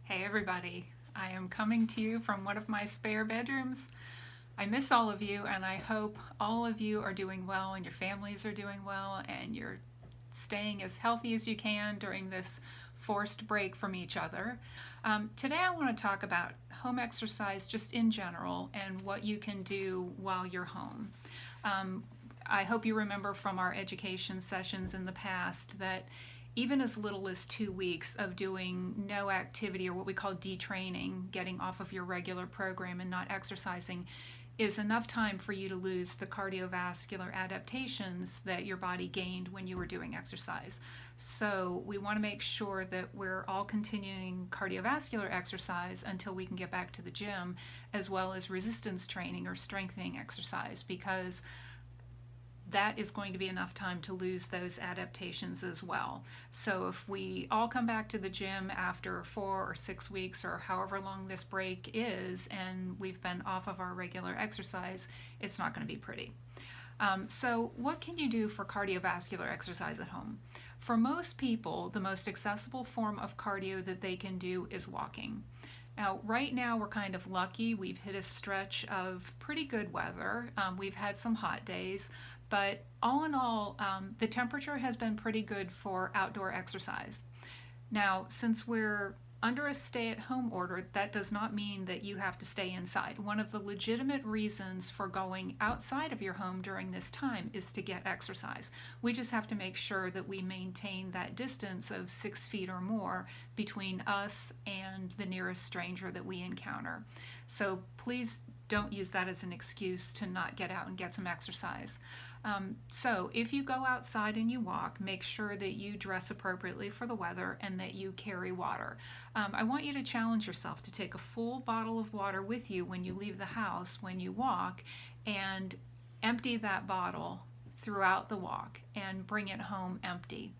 Hey everybody, I am coming to you from one of my spare bedrooms. I miss all of you and I hope all of you are doing well and your families are doing well and you're staying as healthy as you can during this forced break from each other. Today I want to talk about home exercise just in general and what you can do while you're home. I hope you remember from our education sessions in the past that even as little as 2 weeks of doing no activity, or what we call detraining, getting off of your regular program and not exercising, is enough time for you to lose the cardiovascular adaptations that your body gained when you were doing exercise. So we want to make sure that we're all continuing cardiovascular exercise until we can get back to the gym, as well as resistance training or strengthening exercise, because that is going to be enough time to lose those adaptations as well. So if we all come back to the gym after 4 or 6 weeks or however long this break is, and we've been off of our regular exercise, it's not going to be pretty. So what can you do for cardiovascular exercise at home? For most people, the most accessible form of cardio that they can do is walking. Now, right now we're kind of lucky. We've hit a stretch of pretty good weather. We've had some hot days, but all in all, the temperature has been pretty good for outdoor exercise. Now, since we're under a stay-at-home order, that does not mean that you have to stay inside. One of the legitimate reasons for going outside of your home during this time is to get exercise. We just have to make sure that we maintain that distance of 6 feet or more between us and the nearest stranger that we encounter. So please don't use that as an excuse to not get out and get some exercise. So if you go outside and you walk, make sure that you dress appropriately for the weather and that you carry water. I want you to challenge yourself to take a full bottle of water with you when you leave the house, when you walk, and empty that bottle throughout the walk and bring it home empty.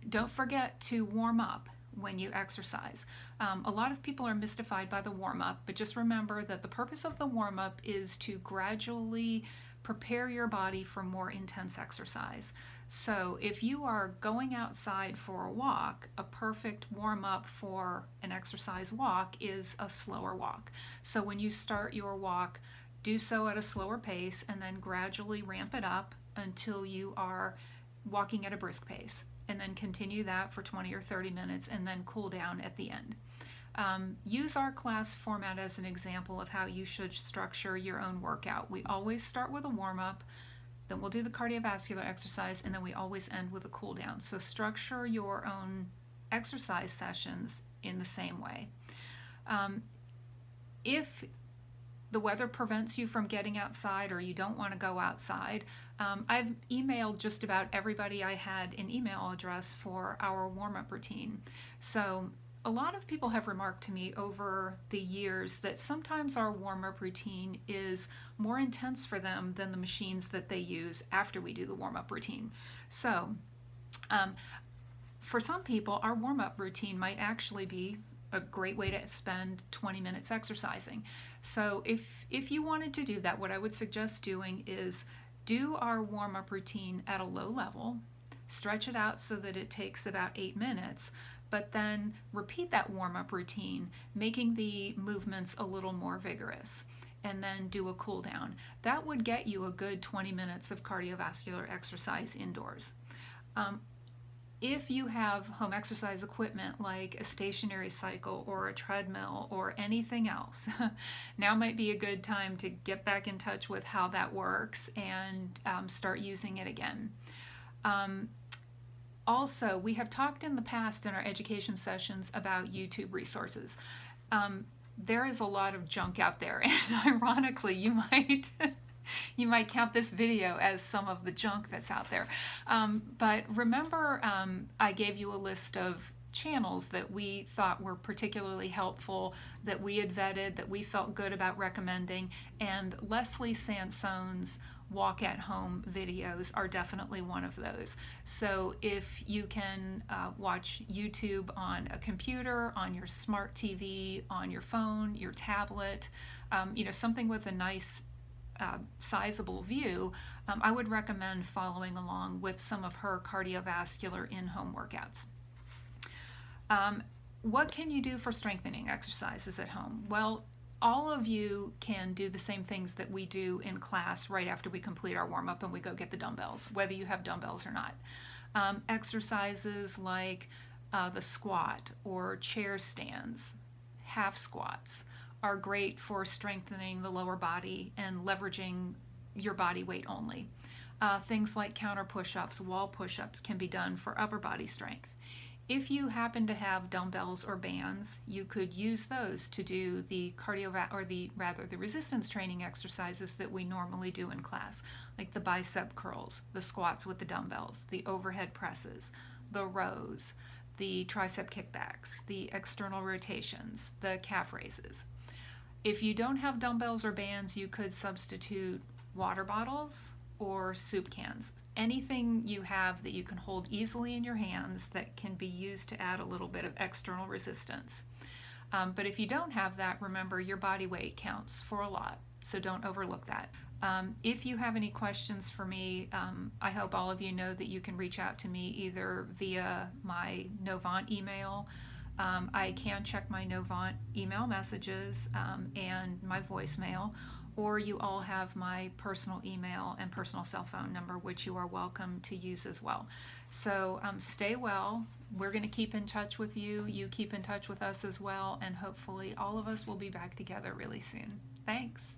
Don't forget to warm up when you exercise. A lot of people are mystified by the warm-up, but just remember that the purpose of the warm-up is to gradually prepare your body for more intense exercise. So if you are going outside for a walk, a perfect warm-up for an exercise walk is a slower walk. So when you start your walk, do so at a slower pace and then gradually ramp it up until you are walking at a brisk pace, and then continue that for 20 or 30 minutes and then cool down at the end. Use our class format as an example of how you should structure your own workout. We always start with a warm-up, then we'll do the cardiovascular exercise, and then we always end with a cool down. So structure your own exercise sessions in the same way. If the weather prevents you from getting outside or you don't want to go outside, I've emailed just about everybody I had an email address for our warm-up routine. So a lot of people have remarked to me over the years that sometimes our warm-up routine is more intense for them than the machines that they use after we do the warm-up routine. So for some people, our warm-up routine might actually be a great way to spend 20 minutes exercising. So if you wanted to do that, what I would suggest doing is do our warm-up routine at a low level, stretch it out so that it takes about 8 minutes, but then repeat that warm-up routine, making the movements a little more vigorous, and then do a cool down. That would get you a good 20 minutes of cardiovascular exercise indoors. If you have home exercise equipment like a stationary cycle or a treadmill or anything else, now might be a good time to get back in touch with how that works and start using it again. Also, we have talked in the past in our education sessions about YouTube resources. There is a lot of junk out there, and ironically, you might count this video as some of the junk that's out there. But remember, I gave you a list of channels that we thought were particularly helpful, that we had vetted, that we felt good about recommending, and Leslie Sansone's walk at home videos are definitely one of those. So if you can watch YouTube on a computer, on your smart TV, on your phone, your tablet, something with a nice sizable view, I would recommend following along with some of her cardiovascular in-home workouts. What can you do for strengthening exercises at home? Well, all of you can do the same things that we do in class right after we complete our warm up and we go get the dumbbells, whether you have dumbbells or not. Exercises like the squat or chair stands, half squats, are great for strengthening the lower body and leveraging your body weight only. Things like counter push ups, wall push ups can be done for upper body strength. If you happen to have dumbbells or bands, you could use those to do the the resistance training exercises that we normally do in class, like the bicep curls, the squats with the dumbbells, the overhead presses, the rows, the tricep kickbacks, the external rotations, the calf raises. If you don't have dumbbells or bands, you could substitute water bottles or soup cans. Anything you have that you can hold easily in your hands that can be used to add a little bit of external resistance. But if you don't have that, remember your body weight counts for a lot, so don't overlook that. If you have any questions for me, I hope all of you know that you can reach out to me either via my Novant email. I can check my Novant email messages and my voicemail, or you all have my personal email and personal cell phone number, which you are welcome to use as well. So stay well. We're going to keep in touch with you. You keep in touch with us as well, and hopefully all of us will be back together really soon. Thanks.